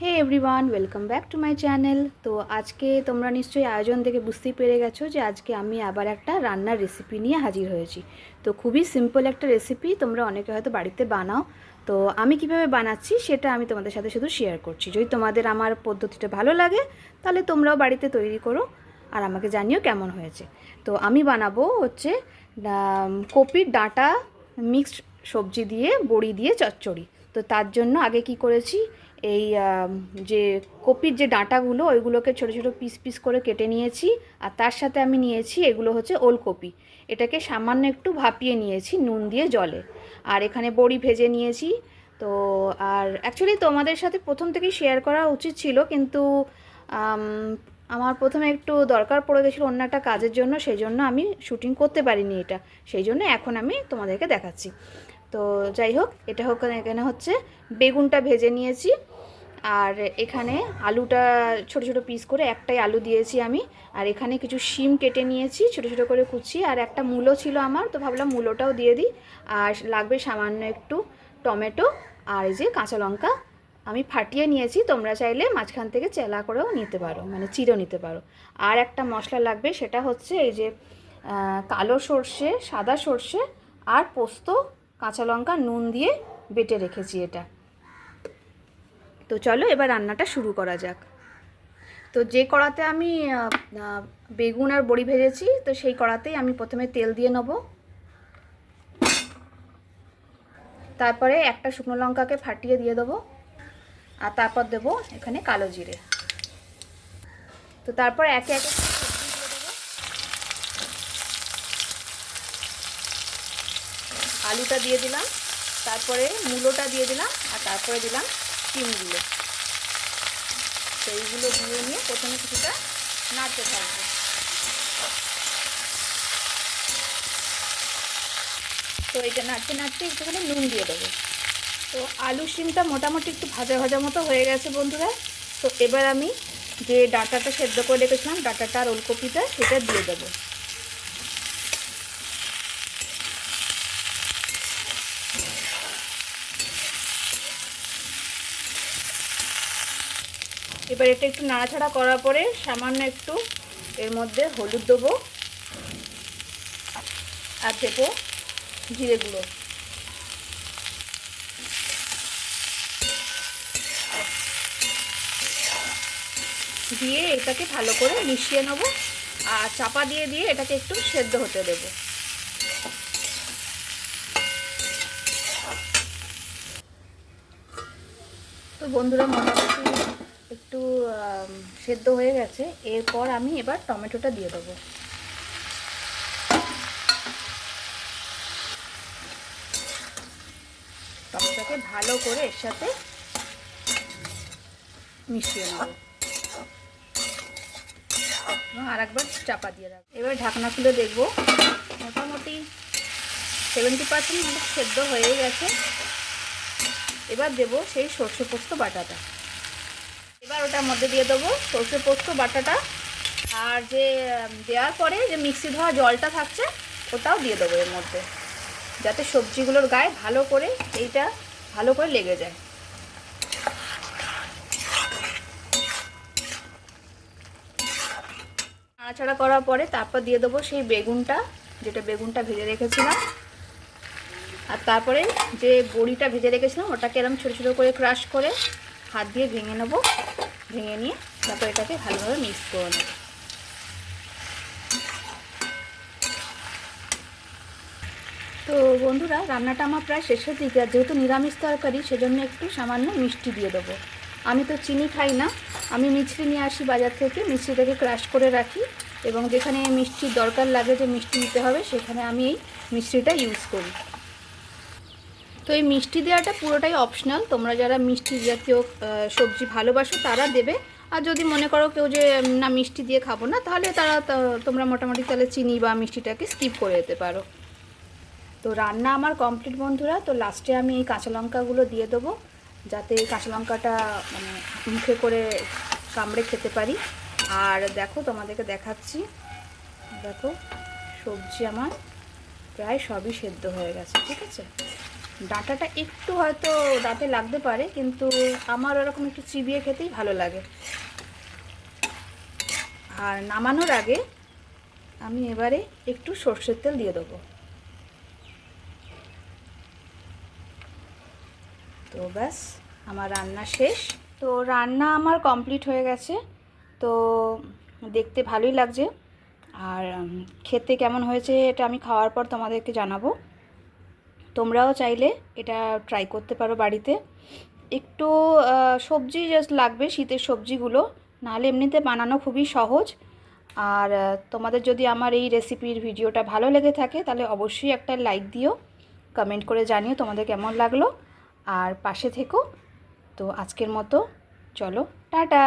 Hey everyone, welcome back to my channel. তো আজকে তোমরা নিশ্চয়ই আয়োজন দেখে বুঝতেই পেরে গেছো যে আজকে আমি আবার একটা রান্নার রেসিপি নিয়ে হাজির হয়েছি। তো খুবই সিম্পল একটা রেসিপি, তোমরা অনেকে হয়তো বাড়িতে বানাও। তো আমি কিভাবে বানাচ্ছি সেটা আমি তোমাদের সাথে শুধু শেয়ার করছি। যদি তোমাদের আমার পদ্ধতিটা ভালো লাগে তাহলে তোমরাও বাড়িতে তৈরি করো আর আমাকে জানিও কেমন হয়েছে। তো আমি বানাবো হচ্ছে কপির ডাঁটা মিক্সড সবজি দিয়ে বড়ি দিয়ে চচ্চড়ি। তো তার জন্য আগে কি করেছি, এই যে কপির যে ডাঁটাগুলো ওইগুলোকে ছোটো ছোটো পিস পিস করে কেটে নিয়েছি। আর তার সাথে আমি নিয়েছি, এগুলো হচ্ছে ওলকপি, এটাকে সামান্য একটু ভাপিয়ে নিয়েছি নুন দিয়ে জলে। আর এখানে বড়ি ভেজে নিয়েছি। তো আর অ্যাকচুয়ালি তোমাদের সাথে প্রথম থেকেই শেয়ার করা উচিত ছিল, কিন্তু আমার প্রথমে একটু দরকার পড়ে গেছিলো অন্য একটা কাজের জন্য, সেই জন্য আমি শ্যুটিং করতে পারিনি এটা। সেই জন্য এখন আমি তোমাদেরকে দেখাচ্ছি। তো যাই হোক, এটা হোক, এখানে হচ্ছে বেগুনটা ভেজে নিয়েছি। আর এখানে আলুটা ছোট ছোট পিস করে একটাই আলু দিয়েছি আমি। আর এখানে কিছু শিম কেটে নিয়েছি ছোট ছোট করে কুচি, আর একটা মূলো ছিল আমার, তো ভাবলাম মূলোটাও দিয়ে দিই। আর লাগবে সামান্য একটু টমেটো, আর এই যে কাঁচা লঙ্কা আমি ফাটিয়ে নিয়েছি, তোমরা চাইলে মাঝখান থেকে চেলা করেও নিতে পারো, মানে চিড়েও নিতে পারো। আর একটা মশলা লাগবে, সেটা হচ্ছে এই যে কালো সর্ষে, সাদা সর্ষে আর পোস্ত, কাঁচা লঙ্কা নুন দিয়ে বেটে রেখেছি এটা। তো চলো এবার রান্নাটা শুরু করা যাক। তো যে কড়াতে আমি বেগুন আর বড়ি ভেজেছি, তো সেই কড়াতেই আমি প্রথমে তেল দিয়ে নেব। তারপরে একটা শুকনো লঙ্কাকে ফাটিয়ে দিয়ে দেবো, আর তারপর দেবো এখানে কালো জিরে। তো তারপর একে একে আলুটা দিয়ে দিলাম, তারপরে মূলোটা দিয়ে দিলাম, আর তারপরে দিলাম শিমগুলো। তো এইগুলো দিয়ে নিয়ে প্রথমে কিছুটা নাড়তে থাকবো। তো এটা নাড়তে নাড়তে একটুখানি নুন দিয়ে দেবো। তো আলু শিমটা মোটামুটি একটু ভাজা ভাজা মতো হয়ে গেছে বন্ধুরা। তো এবার আমি যে ডাঁটাটা সেদ্ধ করে রেখেছিলাম, ডাঁটাটা আর ওলকপিটা, সেটা দিয়ে দেবো। এবার এটা একটু নাড়াচাড়া করার পরে সামান্য একটু এর মধ্যে হলুদ দেবো, আর দেবো জিরে গুঁড়ো। দিয়ে এটাকে ভালো করে মিশিয়ে নেব, আর চাপা দিয়ে দিয়ে এটাকে একটু সেদ্ধ হতে দেবো। তো বন্ধুরা মোটামুটি একটু সেদ্ধ হয়ে গেছে। এরপর আমি এবার টমেটোটা দিয়ে দেবো। টমেটোটাকে ভালো করে এর সাথে মিশিয়ে নেব, আর একবার চাপা দিয়ে রাখবো। এবার ঢাকনা খুলে দেখবো, মোটামুটি 70% মতো সেদ্ধ হয়ে গেছে। এবার দেবো সেই সর্ষে পোস্ত বাটাটা। এবার ওটার মধ্যে দিয়ে দেবো সর্ষে পোস্ত বাটাটা, আর যে দেওয়ার পরে যে মিক্সি ধোয়া জলটা থাকছে ওটাও দিয়ে দেবো এর মধ্যে, যাতে সবজিগুলোর গায়ে ভালো করে এইটা ভালো করে লেগে যায়। নাড়াচাড়া করার পরে তারপর দিয়ে দেবো সেই বেগুনটা, যেটা বেগুনটা ভেজে রেখেছিলাম। আর তারপরে যে বড়িটা ভেজে রেখেছিলাম ওটাকে এরকম ছোটো ছোটো করে ক্রাশ করে হাত দিয়ে ভেঙে নেব। ভেঙে নিয়ে তারপর এটাকে ভালোভাবে মিক্স করে নেব। তো বন্ধুরা, রান্নাটা আমার প্রায় শেষের দিকে, আর যেহেতু নিরামিষ তরকারি সেজন্য একটু সামান্য মিষ্টি দিয়ে দেবো। আমি তো চিনি খাই না, আমি মিছরি নিয়ে আসি বাজার থেকে, মিছরিটাকে ক্রাশ করে রাখি, এবং যেখানে মিষ্টির দরকার লাগে যে মিষ্টি দিতে হবে সেখানে আমি এই মিষ্টিটা ইউজ করি। তো এই মিষ্টি দেওয়াটা পুরোটাই অপশনাল, তোমরা যারা মিষ্টি জাতীয় সবজি ভালোবাসো তারা দেবে। আর যদি মনে করো কেউ যে না মিষ্টি দিয়ে খাবো না, তাহলে তোমরা মোটামুটি তাহলে চিনি বা মিষ্টিটাকে স্কিপ করে যেতে পারো। তো রান্না আমার কমপ্লিট বন্ধুরা। তো লাস্টে আমি এই কাঁচা লঙ্কাগুলো দিয়ে দেবো, যাতে এই কাঁচা লঙ্কাটা মানে মুখে করে কামড়ে খেতে পারি। আর দেখো, তোমাদেরকে দেখাচ্ছি, দেখো সবজি আমার প্রায় সবই সেদ্ধ হয়ে গেছে, ঠিক আছে। ডাঁটাটা একটু হয়তো দাঁতে লাগতে পারে, কিন্তু আমার ওরকম একটু চিবিয়ে খেতেই ভালো লাগে। আর নামানোর আগে আমি এবারে একটু সর্ষের তেল দিয়ে দেবো। তো ব্যাস, আমার রান্না শেষ। তো রান্না আমার কমপ্লিট হয়ে গেছে। তো দেখতে ভালোই লাগছে, আর খেতে কেমন হয়েছে এটা আমি খাওয়ার পর তোমাদেরকে জানাবো। তোমরাও চাইলে এটা ট্রাই করতে পারো বাড়িতে। একটু সবজি জাস্ট লাগবে, শীতের সবজিগুলো, নাহলে এমনিতে বানানো খুবই সহজ। আর তোমাদের যদি আমার এই রেসিপির ভিডিওটা ভালো লেগে থাকে তাহলে অবশ্যই একটা লাইক দিও, কমেন্ট করে জানিও তোমাদের কেমন লাগলো, আর পাশে থেকো। তো আজকের মতো চলো, টাটা।